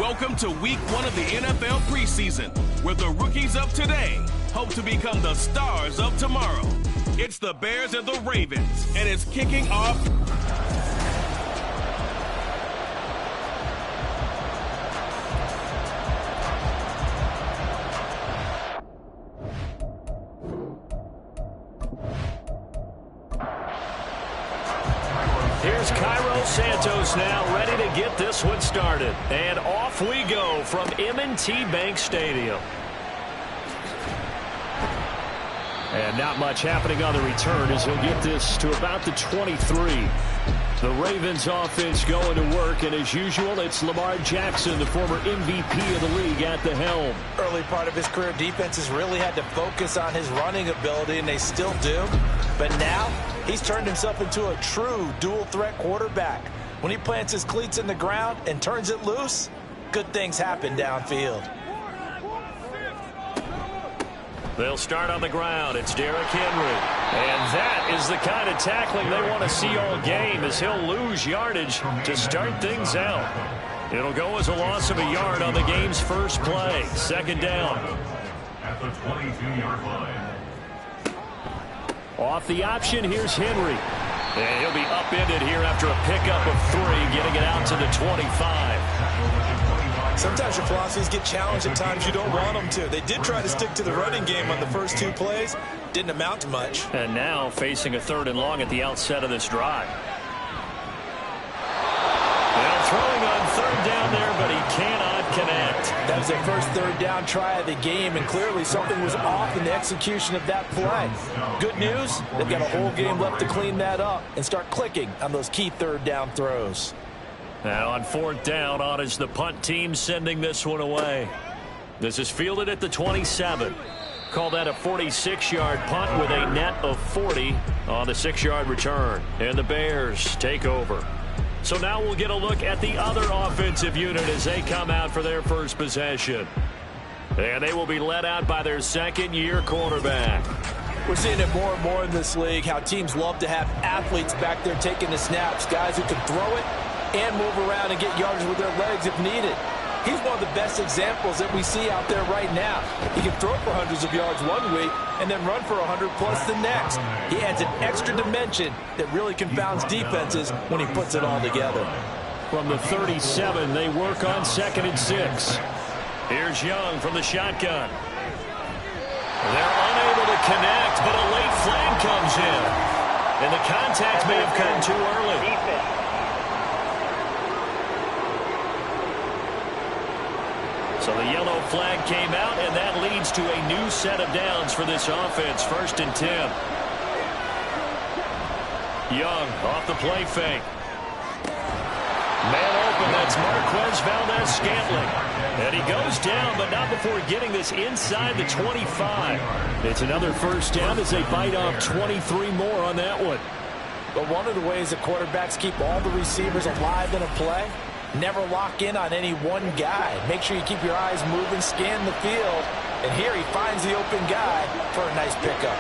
Welcome to week 1 of the NFL preseason, where the rookies of today hope to become the stars of tomorrow. It's the Bears and the Ravens, and it's kicking off. Here's Cairo Santos now ready to get this one started. And off we go from M&T Bank Stadium. And not much happening on the return as he'll get this to about the 23. The Ravens offense going to work, and as usual, it's Lamar Jackson, the former MVP of the league, at the helm. Early part of his career, defenses really had to focus on his running ability, and they still do. But now, he's turned himself into a true dual-threat quarterback. When he plants his cleats in the ground and turns it loose, good things happen downfield. They'll start on the ground. It's Derrick Henry. And that is the kind of tackling they want to see all game, as he'll lose yardage to start things out. It'll go as a loss of a yard on the game's first play. Second down. At the 22-yard line. Off the option, here's Henry. And he'll be upended here after a pickup of 3, getting it out to the 25. Sometimes your philosophies get challenged at times you don't want them to. They did try to stick to the running game on the first 2 plays. Didn't amount to much. And now facing a 3rd and long at the outset of this drive. Well, throwing on 3rd down there, but he cannot connect. That was their first 3rd down try of the game, and clearly something was off in the execution of that play. Good news, they've got a whole game left to clean that up and start clicking on those key 3rd down throws. Now on 4th down, on is the punt team sending this one away. This is fielded at the 27. Call that a 46-yard punt with a net of 40 on the 6-yard return. And the Bears take over. So now we'll get a look at the other offensive unit as they come out for their first possession. And they will be led out by their second-year quarterback. We're seeing it more and more in this league, how teams love to have athletes back there taking the snaps, guys who can throw it and move around and get yardage with their legs if needed. He's one of the best examples that we see out there right now. He can throw for hundreds of yards one week and then run for 100+ the next. He adds an extra dimension that really confounds defenses when he puts it all together. From the 37, they work on 2nd and 6. Here's Young from the shotgun. They're unable to connect, but a late flag comes in. And the contact may have come too early. So the yellow flag came out, and that leads to a new set of downs for this offense. 1st and 10. Young off the play fake. Man open, that's Marquez Valdez-Scantling. And he goes down, but not before getting this inside the 25. It's another 1st down as they bite off 23 more on that one. But one of the ways that quarterbacks keep all the receivers alive in a play, never lock in on any one guy. Make sure you keep your eyes moving, scan the field. And here he finds the open guy for a nice pickup.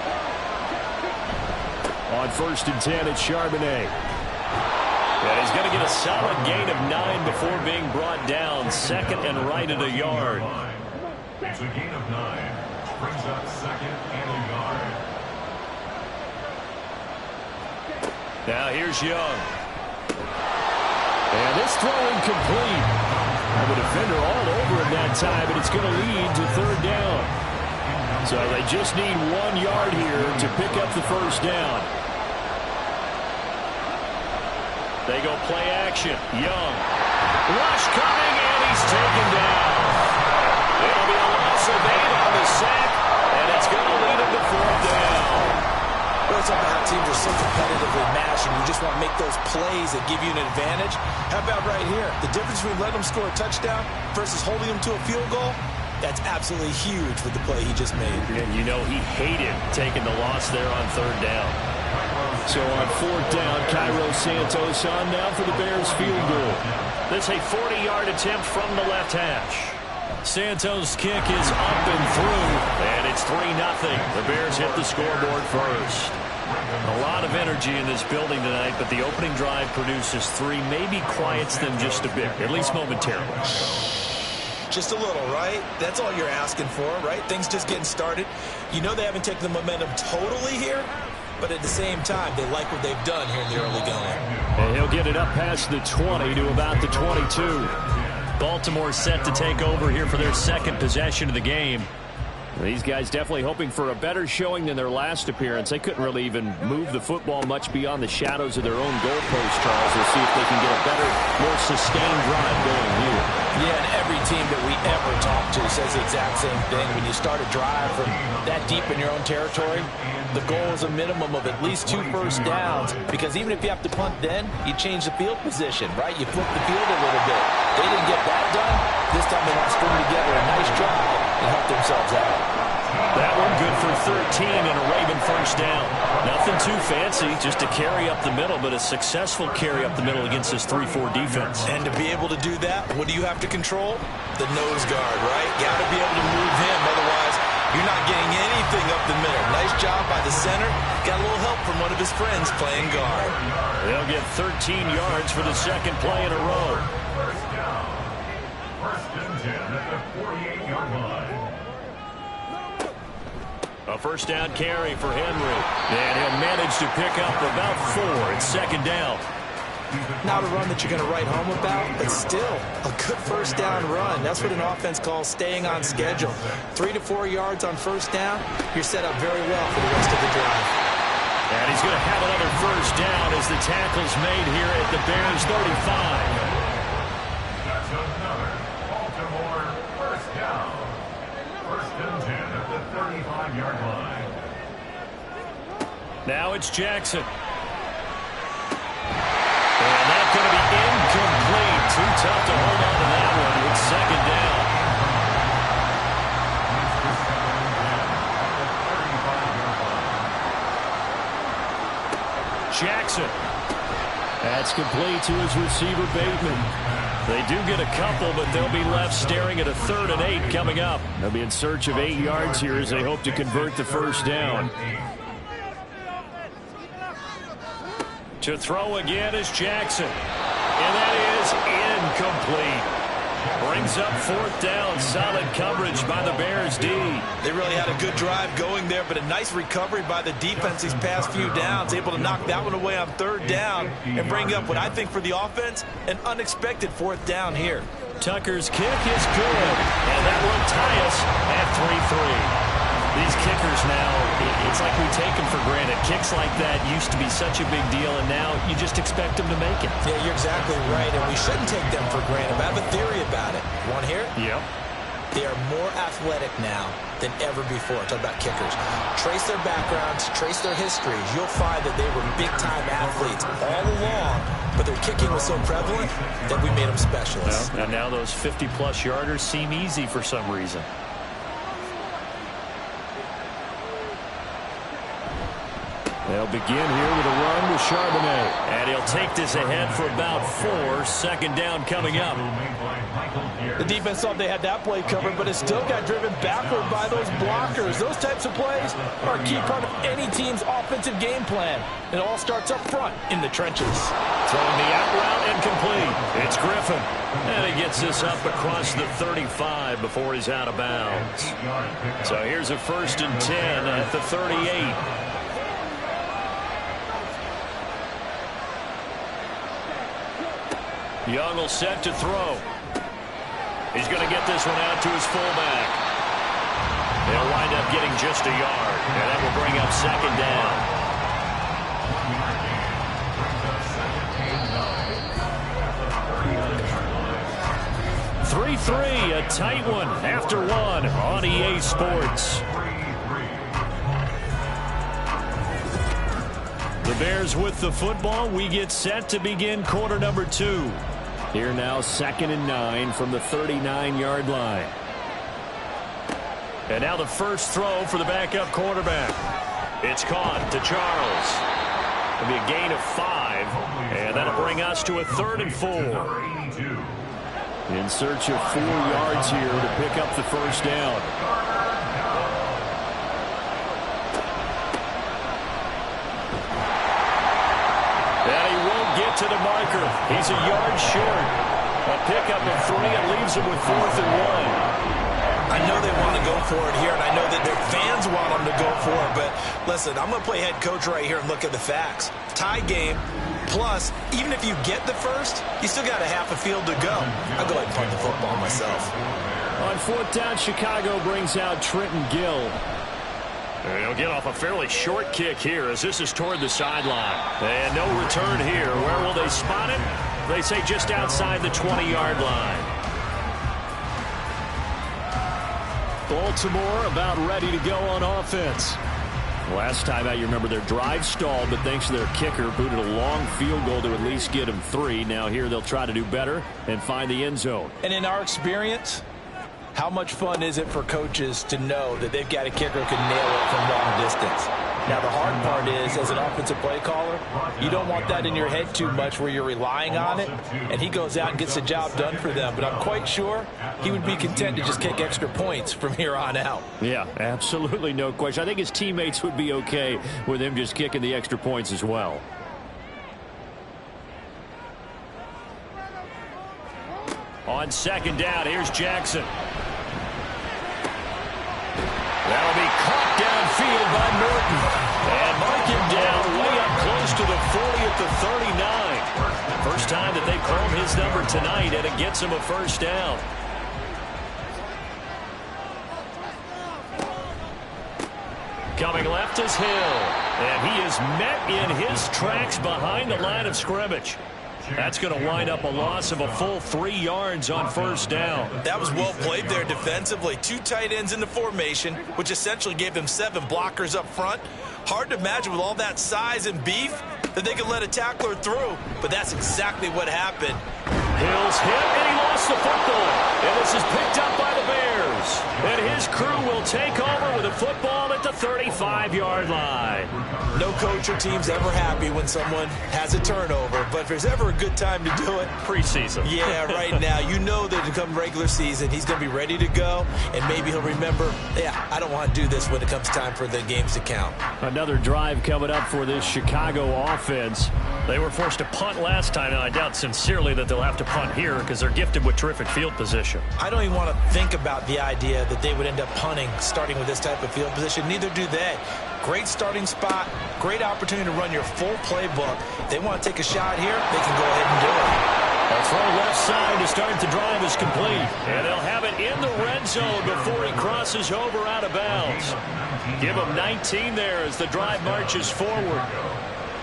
On 1st and 10, it's Charbonnet. And he's going to get a solid gain of 9 before being brought down. 2nd and right at a yard. It's a gain of 9. Brings up 2nd and a yard. Now here's Young. And this throw incomplete. The defender all over him that time, but it's going to lead to 3rd down. So they just need 1 yard here to pick up the 1st down. They go play action. Young. Rush coming, and he's taken down. It'll be a loss of 8 on the sack, and it's going to lead him to 4th down. Well, it's about how teams are so competitively matched, and you just want to make those plays that give you an advantage. How about right here? The difference between letting them score a touchdown versus holding them to a field goal, that's absolutely huge with the play he just made. And you know he hated taking the loss there on 3rd down. So on 4th down, Cairo Santos on now for the Bears field goal. This a 40-yard attempt from the left hash. Santos' kick is up and through, and it's 3-0. The Bears hit the scoreboard first. A lot of energy in this building tonight, but the opening drive produces 3, maybe quiets them just a bit, at least momentarily. Just a little, right? That's all you're asking for, right? Things just getting started. You know they haven't taken the momentum totally here, but at the same time, they like what they've done here in the early going. And he'll get it up past the 20 to about the 22. Baltimore set to take over here for their second possession of the game. These guys definitely hoping for a better showing than their last appearance. They couldn't really even move the football much beyond the shadows of their own goalpost, Charles. We'll see if they can get a better, more sustained drive going here. Yeah, and every team that we ever talk to says the exact same thing. When you start a drive from that deep in your own territory, the goal is a minimum of at least 2 first downs, because even if you have to punt then, you change the field position, right? You flip the field a little bit. They didn't get that done. This time they want to string together a nice drive and help themselves out. That one good for 13 and a Raven first down. Nothing too fancy, just a carry up the middle, but a successful carry up the middle against this 3-4 defense. And to be able to do that, what do you have to control? The nose guard, right? Got to be able to move him, otherwise you're not getting anything up the middle. Nice job by the center. Got a little help from one of his friends playing guard. They'll get 13 yards for the second play in a row. First down. First and 10 at the 48-yard line. A first down carry for Henry. And he'll manage to pick up about 4. It's second down. Not a run that you're going to write home about, but still a good first down run. That's what an offense calls staying on schedule. 3 to 4 yards on first down, you're set up very well for the rest of the drive. And he's going to have another first down as the tackle's made here at the Bears 35. That's another Baltimore first down. First and 10 at the 35-yard line. Now it's Jackson. And that's going to be incomplete. Too tough to hold on to that one. It's second down. Jackson. That's complete to his receiver, Bateman. They do get a couple, but they'll be left staring at a 3rd and 8 coming up. They'll be in search of 8 yards here as they hope to convert the first down. To throw again is Jackson. And that is incomplete. Brings up 4th down. Solid coverage by the Bears D. They really had a good drive going there, but a nice recovery by the defense these past few downs. Able to knock that one away on 3rd down and bring up what I think for the offense, an unexpected 4th down here. Tucker's kick is good. And that will tie us at 3-3. These kickers now, it's like we take them for granted. Kicks like that used to be such a big deal, and now you just expect them to make it. Yeah, you're exactly right, and we shouldn't take them for granted. I have a theory about it. Want to hear it? Yep. They are more athletic now than ever before. Talk about kickers. Trace their backgrounds, trace their histories. You'll find that they were big-time athletes all along, but their kicking was so prevalent that we made them specialists. And now those 50-plus yarders seem easy for some reason. They'll begin here with a run with Charbonnet. And he'll take this ahead for about 4. Second down coming up. The defense thought they had that play covered, but it still got driven backward by those blockers. Those types of plays are a key part of any team's offensive game plan. It all starts up front in the trenches. Throwing the out route incomplete. It's Griffin. And he gets this up across the 35 before he's out of bounds. So here's a 1st and 10 at the 38. Young will set to throw. He's going to get this one out to his fullback. They'll wind up getting just a yard, and that will bring up second down. 3-3, a tight one after 1 on EA Sports. The Bears with the football. We get set to begin quarter number 2. Here now, 2nd and 9 from the 39-yard line. And now the first throw for the backup quarterback. It's caught to Charles. It'll be a gain of 5, and that'll bring us to a 3rd and 4. In search of 4 yards here to pick up the first down. And he won't get to the marker. He's a yard short. A pickup of 3 and leaves them with 4th and 1. I know they want to go for it here, and I know that their fans want them to go for it. But listen, I'm going to play head coach right here and look at the facts. Tie game, plus, even if you get the first, you still got a half a field to go. I'll go ahead and punt the football myself. On 4th down, Chicago brings out Trenton Gill. He'll get off a fairly short kick here as this is toward the sideline. And no return here. Where will they spot it? They say just outside the 20-yard line. Baltimore about ready to go on offense. Last time out, you remember their drive stalled, but thanks to their kicker, booted a long field goal to at least get them 3. Now here they'll try to do better and find the end zone. And in our experience, how much fun is it for coaches to know that they've got a kicker who can nail it from long distance? Now, the hard part is, as an offensive play caller, you don't want that in your head too much where you're relying on it, and he goes out and gets the job done for them. But I'm quite sure he would be content to just kick extra points from here on out. Yeah, absolutely no question. I think his teammates would be okay with him just kicking the extra points as well. On 2nd down, here's Jackson. That'll be caught downfield by Norton. And mark him down way up close to the 40 at the 39. First time that they called his number tonight, and it gets him a first down. Coming left is Hill. And he is met in his tracks behind the line of scrimmage. That's going to wind up a loss of a full 3 yards on 1st down. That was well played there defensively. 2 tight ends in the formation, which essentially gave them 7 blockers up front. Hard to imagine with all that size and beef that they could let a tackler through, but that's exactly what happened. Hill's hit, and he lost the football. And this is picked up by the Bears. And his crew will take over with a football at the 35-yard line. No coach or team's ever happy when someone has a turnover, but if there's ever a good time to do it, preseason. Yeah, right now. You know that to come regular season, he's going to be ready to go, and maybe he'll remember, yeah, I don't want to do this when it comes time for the games to count. Another drive coming up for this Chicago offense. They were forced to punt last time, and I doubt sincerely that they'll have to punt here because they're gifted with terrific field position. I don't even want to think about the idea that they would end up punting starting with this type of field position. Neither do they. Great starting spot, great opportunity to run your full playbook. If they want to take a shot here, they can go ahead and do it. A throw left side to start the drive is complete. And they'll have it in the red zone before he crosses over out of bounds. Give him 19 there as the drive marches forward.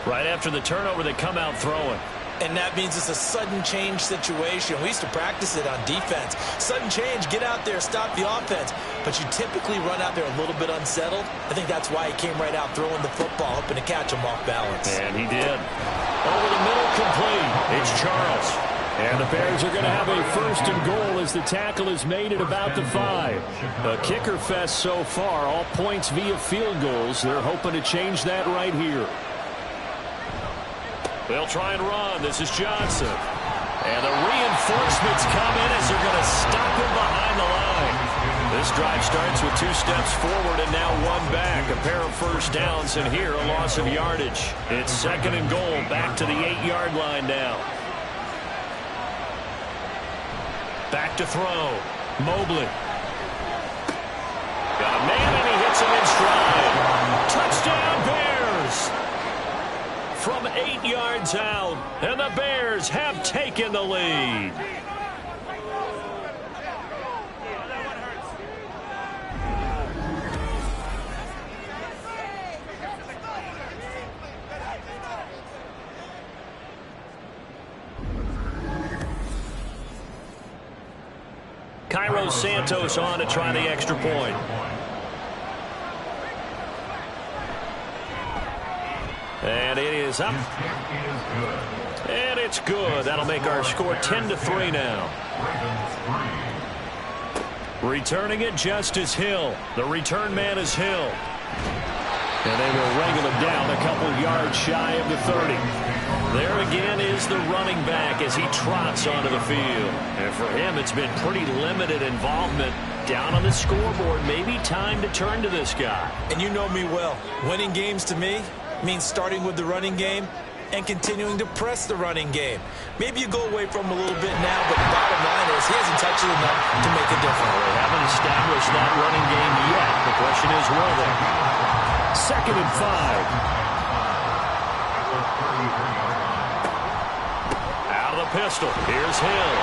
Right after the turnover, they come out throwing. And that means it's a sudden change situation. We used to practice it on defense. Sudden change, get out there, stop the offense. But you typically run out there a little bit unsettled. I think that's why he came right out throwing the football, hoping to catch him off balance. And he did. Over the middle, complete. It's Charles. And the Bears are going to have a 1st and goal as the tackle is made at about the 5. A kicker fest so far, all points via field goals. They're hoping to change that right here. They'll try and run. This is Johnson. And the reinforcements come in as they're going to stop him behind the line. This drive starts with 2 steps forward and now 1 back. A pair of first downs, and here a loss of yardage. It's 2nd and goal, back to the 8-yard line now. Back to throw. Mobley. Got a man, and he hits him in stride. Touchdown, Bears! From 8 yards out, and the Bears have taken the lead. Cairo Santos on to try the extra point. And it is up. And it's good. That'll make our score 10-3 now. Returning it just as Hill. The return man is Hill. And they will wrangle him down a couple yards shy of the 30. There again is the running back as he trots onto the field. And for him, it's been pretty limited involvement. Down on the scoreboard, maybe time to turn to this guy. And you know me well. Winning games to me means starting with the running game and continuing to press the running game. Maybe you go away from him a little bit now, but the bottom line is he hasn't touched it enough to make a difference. Well, they haven't established that running game yet. The question is, will they? 2nd and 5. Out of the pistol. Here's Hill.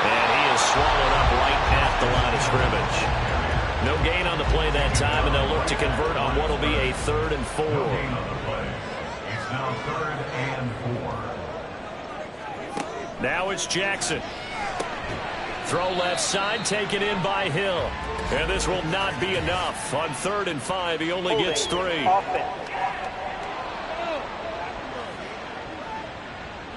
And he is swallowed up right at the line of scrimmage. No gain on the play that time, and they'll look to convert on what will be a 3rd and 4. It's now 3rd and 4. Now it's Jackson. Throw left side, taken in by Hill. And this will not be enough. On 3rd and 5, he only gets 3.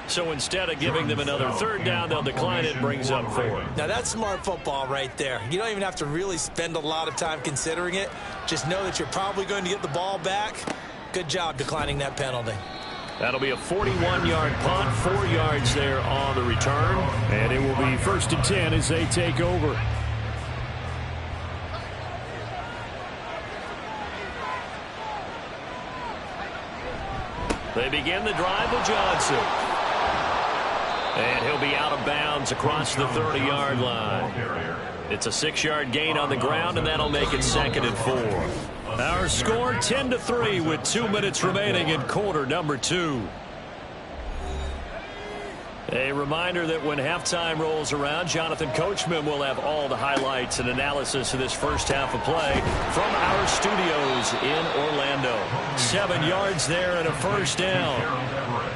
So instead of giving them another 3rd down, they'll decline it, brings up 4. Now that's smart football right there. You don't even have to really spend a lot of time considering it. Just know that you're probably going to get the ball back. Good job declining that penalty. That'll be a 41-yard punt, 4 yards there on the return. And it will be 1st and 10 as they take over. They begin the drive with Johnson. And he'll be out of bounds across the 30-yard line. It's a 6-yard gain on the ground, and that'll make it 2nd and 4. Our score 10-3 with 2 minutes remaining in quarter number 2. A reminder that when halftime rolls around, Jonathan Coachman will have all the highlights and analysis of this first half of play from our studios in Orlando. 7 yards there and a 1st down.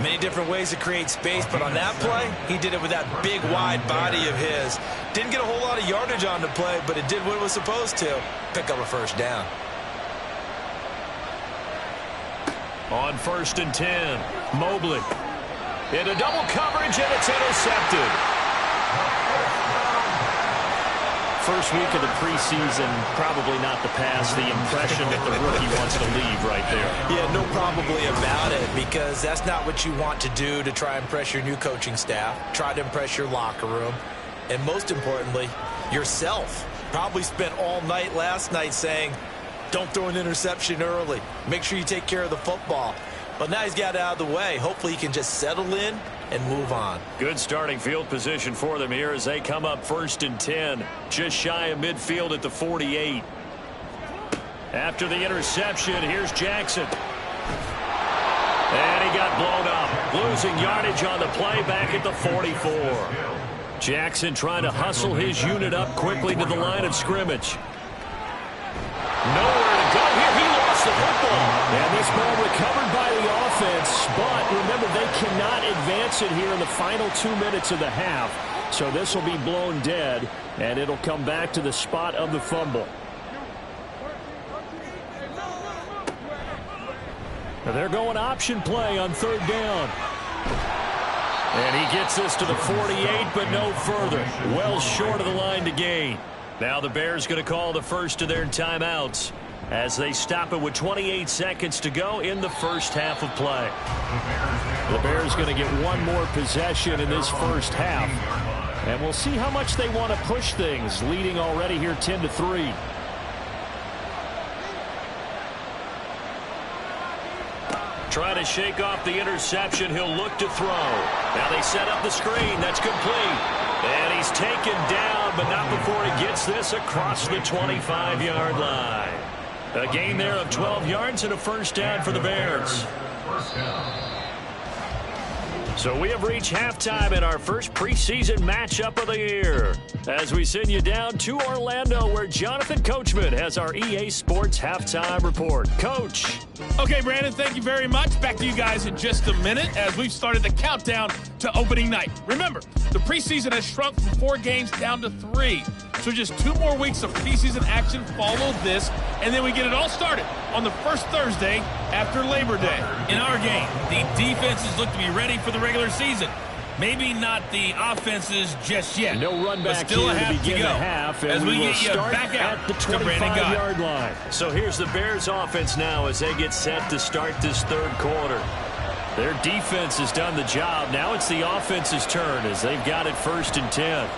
Many different ways to create space, but on that play, he did it with that big, wide body of his. Didn't get a whole lot of yardage on the play, but it did what it was supposed to. Pick up a 1st down. On 1st and 10, Mobley. Into double coverage, and it's intercepted. First week of the preseason, probably not the pass, the impression that the rookie wants to leave right there. Yeah, no probably about it, because that's not what you want to do to try and impress your new coaching staff, try to impress your locker room, and most importantly, yourself. Probably spent all night last night saying, don't throw an interception early. Make sure you take care of the football. But now he's got it out of the way. Hopefully he can just settle in and move on. Good starting field position for them here as they come up 1st and 10. Just shy of midfield at the 48. After the interception, here's Jackson. And he got blown up. Losing yardage on the play back at the 44. Jackson trying to hustle his unit up quickly to the line of scrimmage. Nowhere to go here. He lost the football. And this ball recovered by the offense, but remember, they cannot advance it here in the final 2 minutes of the half. So this will be blown dead, and it'll come back to the spot of the fumble. Now they're going option play on 3rd down. And he gets this to the 48, but no further. Well short of the line to gain. Now the Bears going to call the first of their timeouts as they stop it with 28 seconds to go in the first half of play. The Bears going to get one more possession in this first half. And we'll see how much they want to push things, leading already here 10-3. Trying to shake off the interception. He'll look to throw. Now they set up the screen. That's complete. And he's taken down, but not before he gets this across the 25-yard line. A gain there of 12 yards and a 1st down for the Bears. So we have reached halftime in our first preseason matchup of the year as we send you down to Orlando where Jonathan Coachman has our EA Sports halftime report. Coach. Okay, Brandon, thank you very much. Back to you guys in just a minute as we've started the countdown to opening night. Remember, the preseason has shrunk from 4 games down to 3. So just 2 more weeks of preseason action follow this, and then we get it all started on the first Thursday after Labor Day. In our game, the defenses look to be ready for the regular season. Maybe not the offenses just yet. No run back still here a half to begin to go the half, and as we get you start back out at the to Brandon Gott. 25-yard line. So here's the Bears offense now as they get set to start this 3rd quarter. Their defense has done the job. Now it's the offense's turn as they've got it 1st and 10.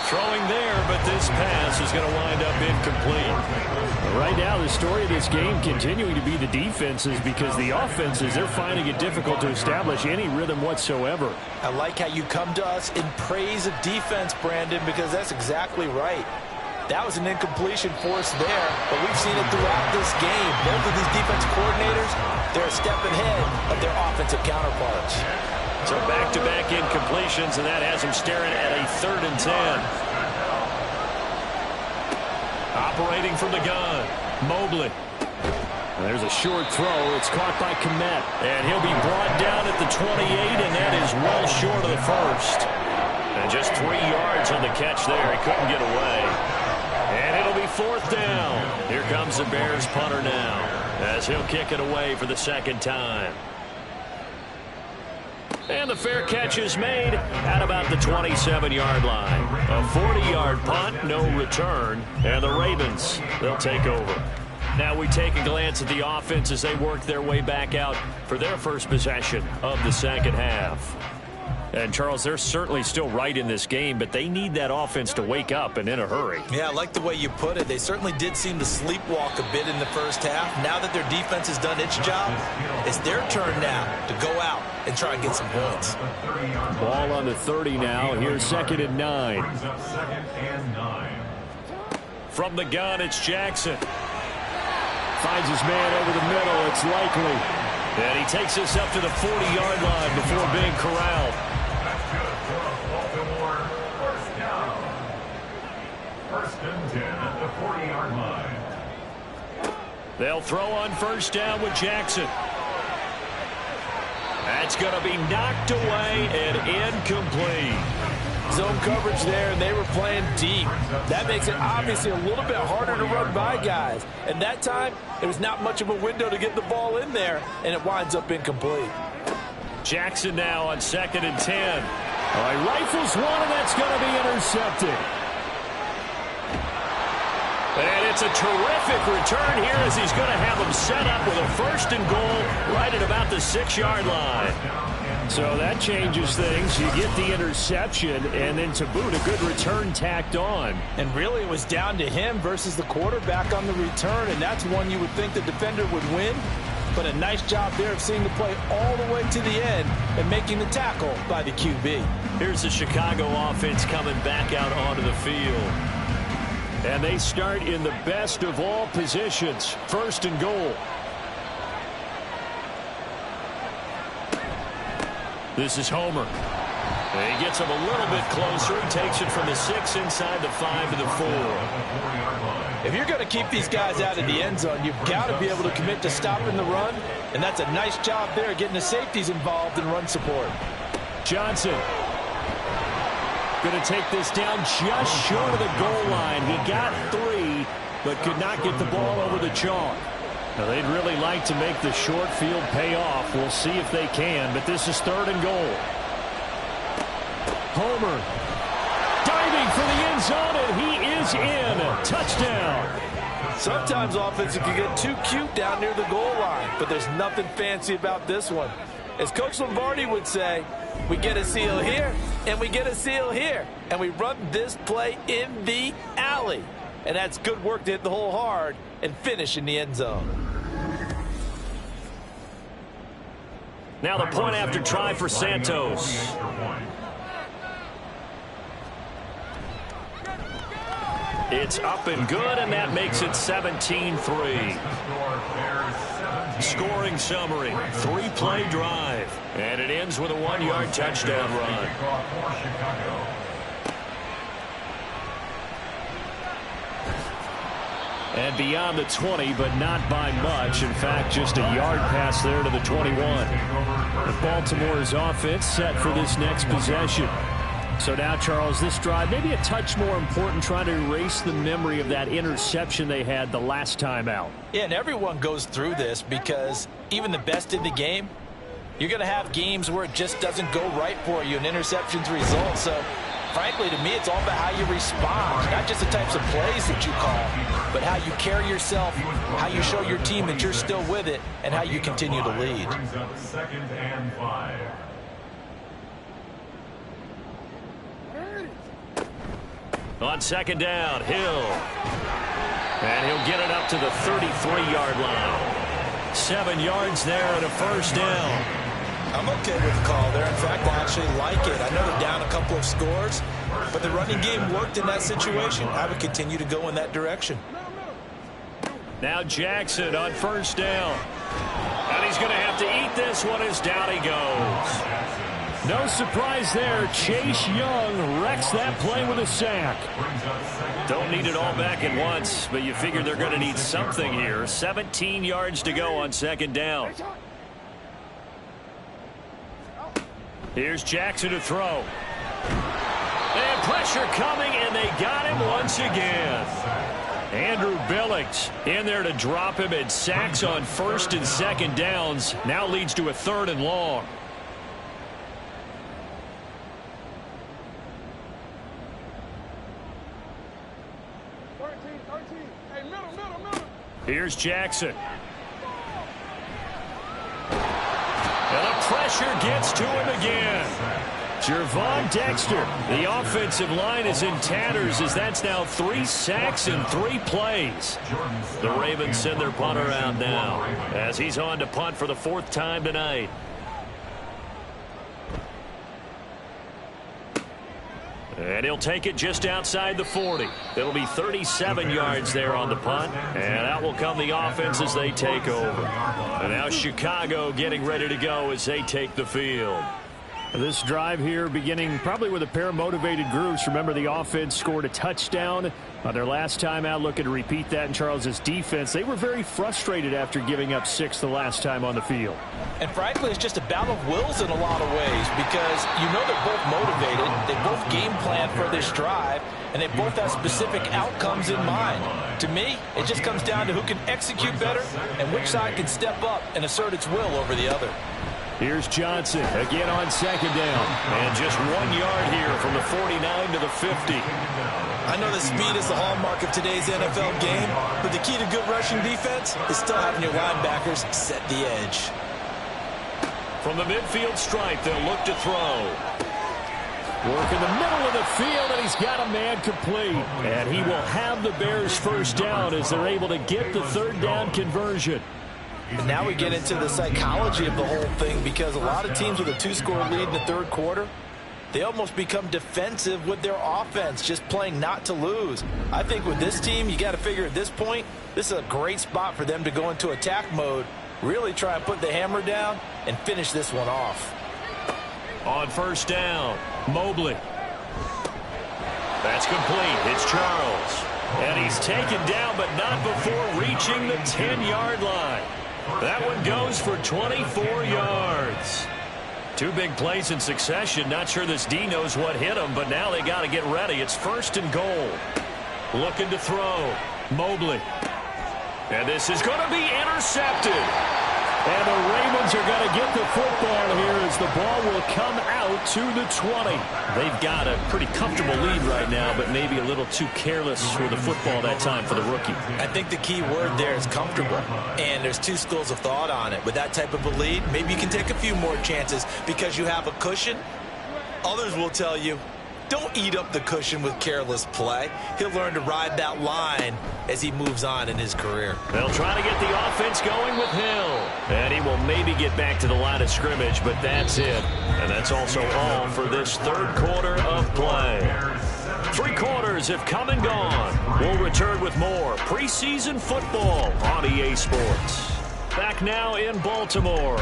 Throwing there, but this pass is going to wind up incomplete. Right now, the story of this game continuing to be the defenses, because the offenses, they're finding it difficult to establish any rhythm whatsoever. I like how you come to us in praise of defense, Brandon, because that's exactly right. That was an incompletion force there, but we've seen it throughout this game. Both of these defense coordinators, they're a step ahead of their offensive counterparts. So back-to-back incompletions, and that has him staring at a 3rd and 10. Operating from the gun, Mobley. There's a short throw. It's caught by Kmet. And he'll be brought down at the 28, and that is well short of the first. And just 3 yards on the catch there. He couldn't get away. And it'll be 4th down. Here comes the Bears punter now, as he'll kick it away for the 2nd time. And the fair catch is made at about the 27-yard line. A 40-yard punt, no return, and the Ravens, they'll take over. Now we take a glance at the offense as they work their way back out for their first possession of the 2nd half. And, Charles, they're certainly still right in this game, but they need that offense to wake up and in a hurry. Yeah, I like the way you put it. They certainly did seem to sleepwalk a bit in the first half. Now that their defense has done its job, it's their turn now to go out and try and get some points. Ball on the 30 now. Here's 2nd and 9. From the gun, it's Jackson. Finds his man over the middle. It's likely. And he takes us up to the 40-yard line before being corralled. Baltimore, 1st down. 1st and 10 at the 40-yard line. They'll throw on 1st down with Jackson. That's going to be knocked away and incomplete. Zone coverage there, and they were playing deep. That makes it obviously a little bit harder to run by guys. And that time, there was not much of a window to get the ball in there, and it winds up incomplete. Jackson now on 2nd and 10. All right, rifles one, and that's going to be intercepted. And it's a terrific return here as he's going to have them set up with a 1st and goal right at about the 6-yard line. So that changes things. You get the interception, and then to boot, a good return tacked on. And really, it was down to him versus the quarterback on the return, and that's one you would think the defender would win. But a nice job there of seeing the play all the way to the end and making the tackle by the QB. Here's the Chicago offense coming back out onto the field. And they start in the best of all positions, 1st and goal. This is Homer. And he gets him a little bit closer. He takes it from the 6 inside the 5 to the 4. If you're going to keep these guys out of the end zone, you've got to be able to commit to stopping the run. And that's a nice job there, getting the safeties involved in run support. Johnson going to take this down just short of the goal line. He got 3, but could not get the ball over the chalk. Now, they'd really like to make the short field pay off. We'll see if they can, but this is 3rd and goal. Homer diving for the end zone, and he is in. Touchdown. Sometimes offense can get too cute down near the goal line, but there's nothing fancy about this one. As Coach Lombardi would say, we get a seal here, and we get a seal here, and we run this play in the alley. And that's good work to hit the hole hard and finish in the end zone. Now the point after try for Santos. It's up and good, and that makes it 17-3. Scoring summary, 3-play drive. And it ends with a 1-yard touchdown run. And beyond the 20, but not by much. In fact, just a yard pass there to the 21. The Baltimore's offense set for this next possession. So now, Charles, this drive maybe a touch more important, trying to erase the memory of that interception they had the last time out. Yeah, and everyone goes through this because even the best in the game, you're going to have games where it just doesn't go right for you, and interceptions result. So, frankly, to me, it's all about how you respond, not just the types of plays that you call, but how you carry yourself, how you show your team that you're still with it, and how you continue to lead. Brings up 2nd and 5. On second down, Hill. And he'll get it up to the 33-yard line. 7 yards there and a first down. I'm okay with the call there. In fact, I actually like it. I know they're down a couple of scores, but the running game worked in that situation. I would continue to go in that direction. Now Jackson on first down. And he's going to have to eat this one as down he goes. No surprise there. Chase Young wrecks that play with a sack. Don't need it all back at once, but you figure they're going to need something here. 17 yards to go on second down. Here's Jackson to throw. And pressure coming, and they got him once again. Andrew Billings in there to drop him, and sacks on first and second downs. Now leads to a 3rd and long. Here's Jackson. And the pressure gets to him again. Jervon Dexter. The offensive line is in tatters as that's now 3 sacks in 3 plays. The Ravens send their punter out now as he's on to punt for the 4th time tonight. And he'll take it just outside the 40. It'll be 37 yards there on the punt. And out will come the offense as they take over. And now Chicago getting ready to go as they take the field. This drive here beginning probably with a pair of motivated groups. Remember, the offense scored a touchdown on their last time out, looking to repeat that in Charles's defense. They were very frustrated after giving up 6 the last time on the field. And frankly, it's just a battle of wills in a lot of ways because you know they're both motivated. They both game plan for this drive, and they both have specific outcomes in mind. To me, it just comes down to who can execute better and which side can step up and assert its will over the other. Here's Johnson again on second down. And just 1 yard here from the 49 to the 50. I know that speed is the hallmark of today's NFL game, but the key to good rushing defense is still having your linebackers set the edge. From the midfield stripe, they'll look to throw. Work in the middle of the field, and he's got a man complete. And he will have the Bears first down as they're able to get the 3rd down conversion. And now we get into the psychology of the whole thing because a lot of teams with a 2-score lead in the 3rd quarter, they almost become defensive with their offense, just playing not to lose. I think with this team, you got to figure at this point, this is a great spot for them to go into attack mode, really try and put the hammer down and finish this one off. On first down, Mobley. That's complete. It's Charles. And he's taken down, but not before reaching the 10-yard line. That one goes for 24 yards. 2 big plays in succession. Not sure this D knows what hit him, but now they got to get ready. It's 1st and goal. Looking to throw. Mobley. And this is going to be intercepted. And the Ravens are going to get the football here as the ball will come out to the 20. They've got a pretty comfortable lead right now, but maybe a little too careless with the football that time for the rookie. I think the key word there is comfortable, and there's 2 schools of thought on it. With that type of a lead, maybe you can take a few more chances because you have a cushion. Others will tell you, don't eat up the cushion with careless play. He'll learn to ride that line as he moves on in his career. They'll try to get the offense going with Hill. And he will maybe get back to the line of scrimmage, but that's it. And that's also all for this 3rd quarter of play. 3 quarters have come and gone. We'll return with more preseason football on EA Sports. Back now in Baltimore.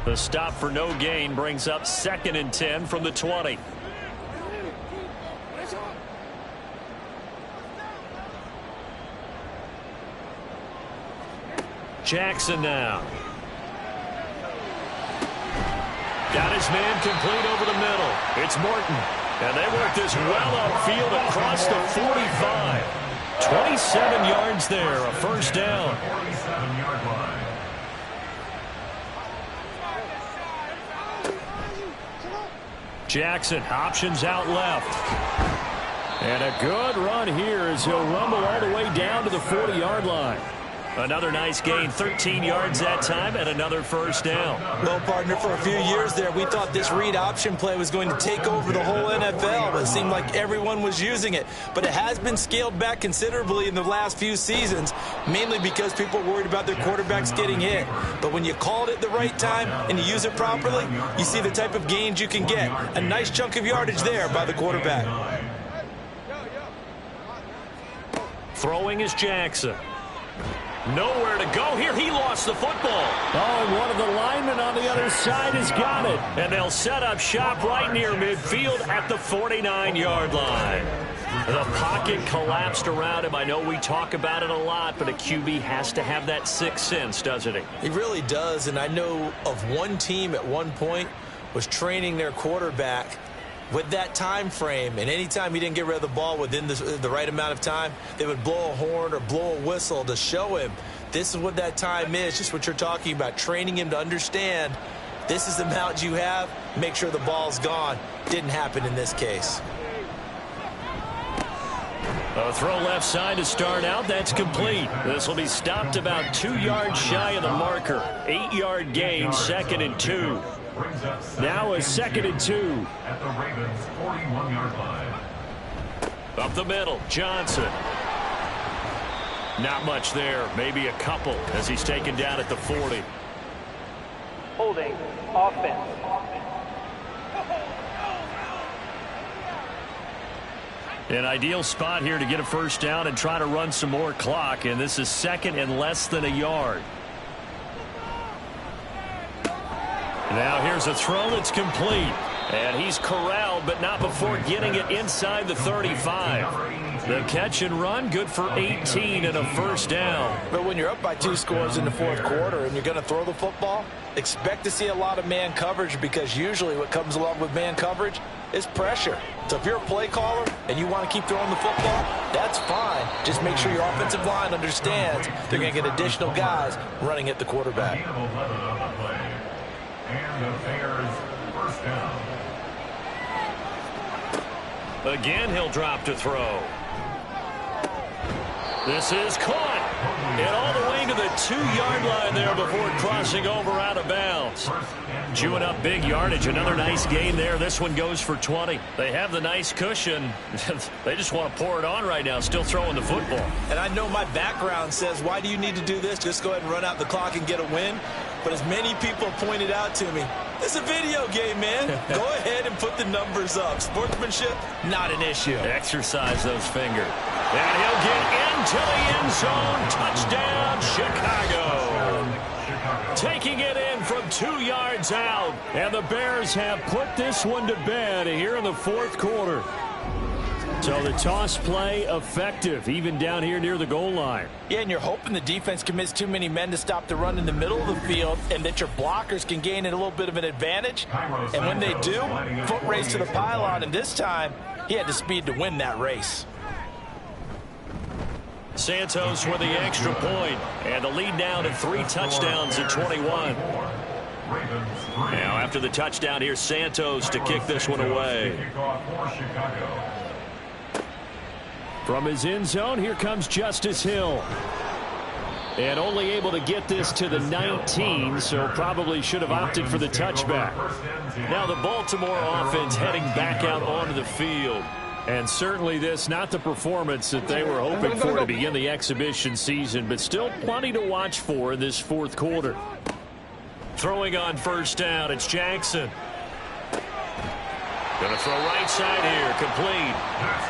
The stop for no gain brings up 2nd and 10 from the 20. Jackson now. Got his man complete over the middle. It's Morton. And they work this well upfield across the 45. 27 yards there, a first down. Jackson options out left. And a good run here as he'll rumble all the way down to the 40-yard line. Another nice gain, 13 yards that time, and another first down. Well, partner, for a few years there, we thought this read option play was going to take over the whole NFL, but it seemed like everyone was using it. But it has been scaled back considerably in the last few seasons, mainly because people are worried about their quarterbacks getting hit. But when you call it at the right time and you use it properly, you see the type of gains you can get. A nice chunk of yardage there by the quarterback. Throwing is Jackson. Nowhere to go here. He lost the football. Oh, and one of the linemen on the other side has got it. And they'll set up shop right near midfield at the 49-yard line. The pocket collapsed around him. I know we talk about it a lot, but a QB has to have that sixth sense, doesn't he? He really does, and I know of one team at one point was training their quarterback with that time frame, and anytime he didn't get rid of the ball within the right amount of time, they would blow a horn or blow a whistle to show him this is what that time is, just what you're talking about, training him to understand this is the amount you have, make sure the ball's gone. Didn't happen in this case. A throw left side to start out. That's complete. This will be stopped about 2 yards shy of the marker. 8-yard gain, 2nd and 2. Now a 2nd and 2. At the Ravens' 41-yard line. Up the middle, Johnson. Not much there, maybe a couple as he's taken down at the 40. Holding, offense. An ideal spot here to get a first down and try to run some more clock, and this is 2nd and less than a yard. Now here's a throw that's complete. And he's corralled, but not before getting it inside the 35. The catch and run, good for 18 and a first down. But when you're up by 2 scores in the fourth quarter and you're going to throw the football, expect to see a lot of man coverage, because usually what comes along with man coverage is pressure. So if you're a play caller and you want to keep throwing the football, that's fine. Just make sure your offensive line understands they're going to get additional guys running at the quarterback. And the Bears first down. Again, he'll drop to throw. This is caught. And all the way to the 2-yard line there before crossing over out of bounds. Chewing up big yardage. Another nice gain there. This one goes for 20. They have the nice cushion. They just want to pour it on right now, still throwing the football. And I know my background says, why do you need to do this? Just go ahead and run out the clock and get a win. But as many people pointed out to me, it's a video game, man. Go ahead and put the numbers up. Sportsmanship, not an issue. Exercise those fingers. And he'll get into the end zone. Touchdown, Chicago. Taking it in from 2 yards out. And the Bears have put this one to bed here in the fourth quarter. So the toss play effective, even down here near the goal line. Yeah, and you're hoping the defense commits too many men to stop the run in the middle of the field, and that your blockers can gain a little bit of an advantage. And when they do, foot race to the pylon, and this time he had the speed to win that race. Santos with the extra point, and the lead now to 3 touchdowns at 21. Now after the touchdown, here's Santos to kick this one away. From his end zone, here comes Justice Hill. And only able to get this to the 19, so probably should have opted for the touchback. Now the Baltimore offense heading back out onto the field. And certainly this, not the performance that they were hoping for to begin the exhibition season, but still plenty to watch for in this fourth quarter. Throwing on first down, it's Jackson. Going to throw right side here, complete.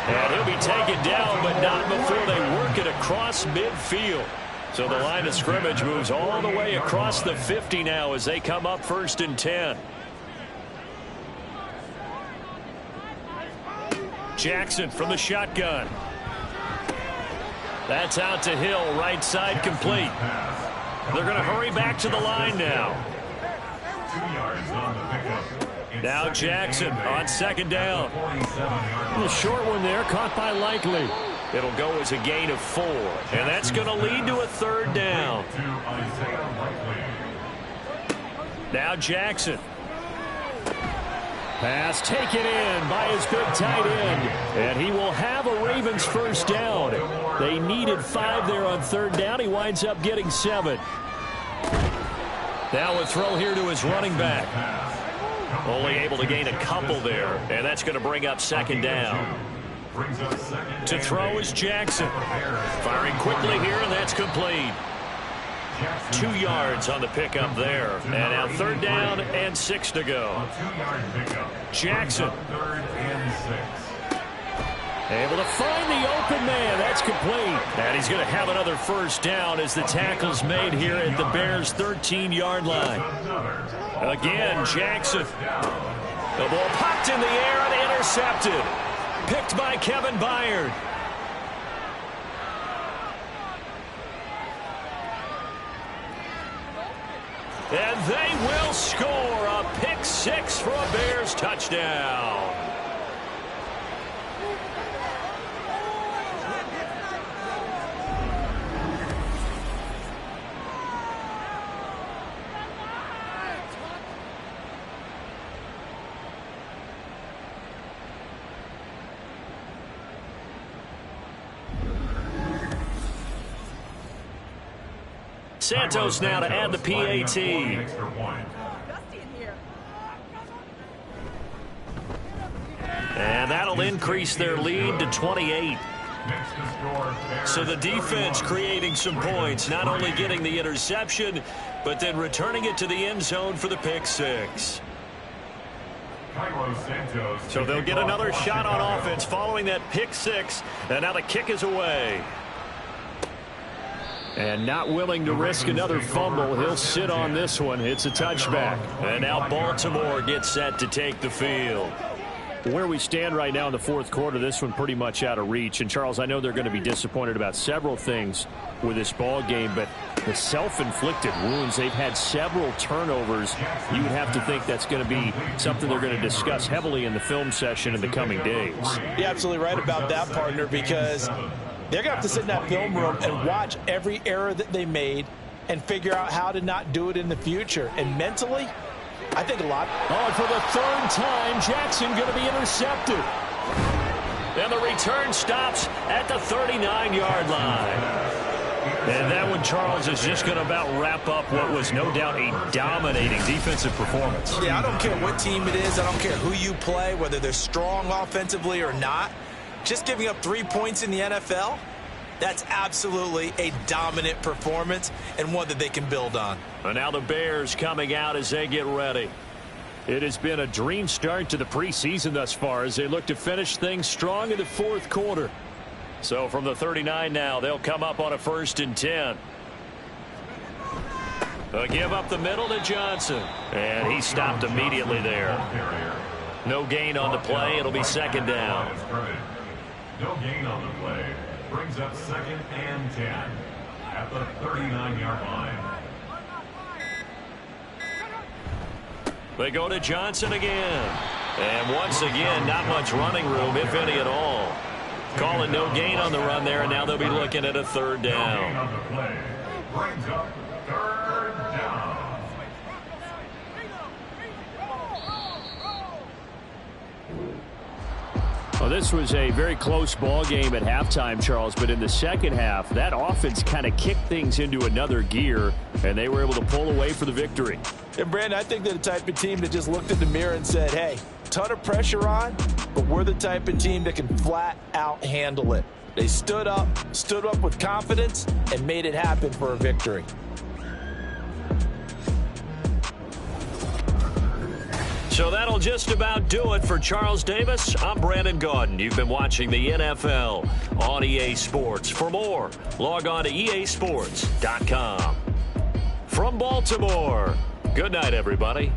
And he'll be taken down, but not before they work it across midfield. So the line of scrimmage moves all the way across the 50 now as they come up 1st and 10. Jackson from the shotgun. That's out to Hill, right side complete. They're going to hurry back to the line now. 2 yards on the pickup. Now Jackson on 2nd down. The short one there, caught by Likely. It'll go as a gain of 4, and that's going to lead to a 3rd down. Now Jackson. Pass taken in by his big tight end, and he will have a Ravens first down. They needed 5 there on third down. He winds up getting 7. Now a throw here to his running back. Only able to gain a couple there, and that's going to bring up second down. To throw is Jackson. Firing quickly here, and that's complete. 2 yards on the pickup there. And now third down and 6 to go. Jackson. Able to find the open man. That's complete. And he's going to have another first down as the tackle's made here at the Bears' 13-yard line. Again, Jackson. The ball popped in the air and intercepted. Picked by Kevin Byard. And they will score a pick 6 for a Bears touchdown. Santos now to add the PAT. And that'll increase their lead to 28. So the defense creating some points, not only getting the interception, but then returning it to the end zone for the pick 6. So they'll get another shot on offense following that pick 6, and now the kick is away. And not willing to risk another fumble. He'll sit on this one. It's a touchback. And now Baltimore gets set to take the field. Where we stand right now in the fourth quarter, this one pretty much out of reach. And, Charles, I know they're going to be disappointed about several things with this ball game, but the self-inflicted wounds, they've had several turnovers. You would have to think that's going to be something they're going to discuss heavily in the film session in the coming days. You're absolutely right about that, partner, because they're going to have to sit in that film room and watch every error that they made and figure out how to not do it in the future. And mentally, I think a lot. Oh, for the third time, Jackson going to be intercepted. And the return stops at the 39-yard line. And that one, Charles, is just going to about wrap up what was no doubt a dominating defensive performance. Yeah, I don't care what team it is. I don't care who you play, whether they're strong offensively or not. Just giving up 3 points in the NFL, that's absolutely a dominant performance and one that they can build on. And now the Bears coming out as they get ready. It has been a dream start to the preseason thus far as they look to finish things strong in the fourth quarter. So from the 39 now, they'll come up on a 1st and 10. A give up the middle to Johnson. And he stopped immediately there. No gain on the play. It'll be second down. No gain on the play. Brings up 2nd and 10 at the 39-yard line. They go to Johnson again. And once again, not much running room, if any at all. Calling no gain on the run there, and now they'll be looking at a 3rd down. No gain on the play. Brings up 3rd down. Well, this was a very close ball game at halftime, Charles, but in the second half, that offense kind of kicked things into another gear, and they were able to pull away for the victory. And, Brandon, I think they're the type of team that just looked in the mirror and said, hey, ton of pressure on, but we're the type of team that can flat out handle it. They stood up with confidence, and made it happen for a victory. So that'll just about do it for Charles Davis. I'm Brandon Gaudin. You've been watching the NFL on EA Sports. For more, log on to easports.com. From Baltimore, good night, everybody.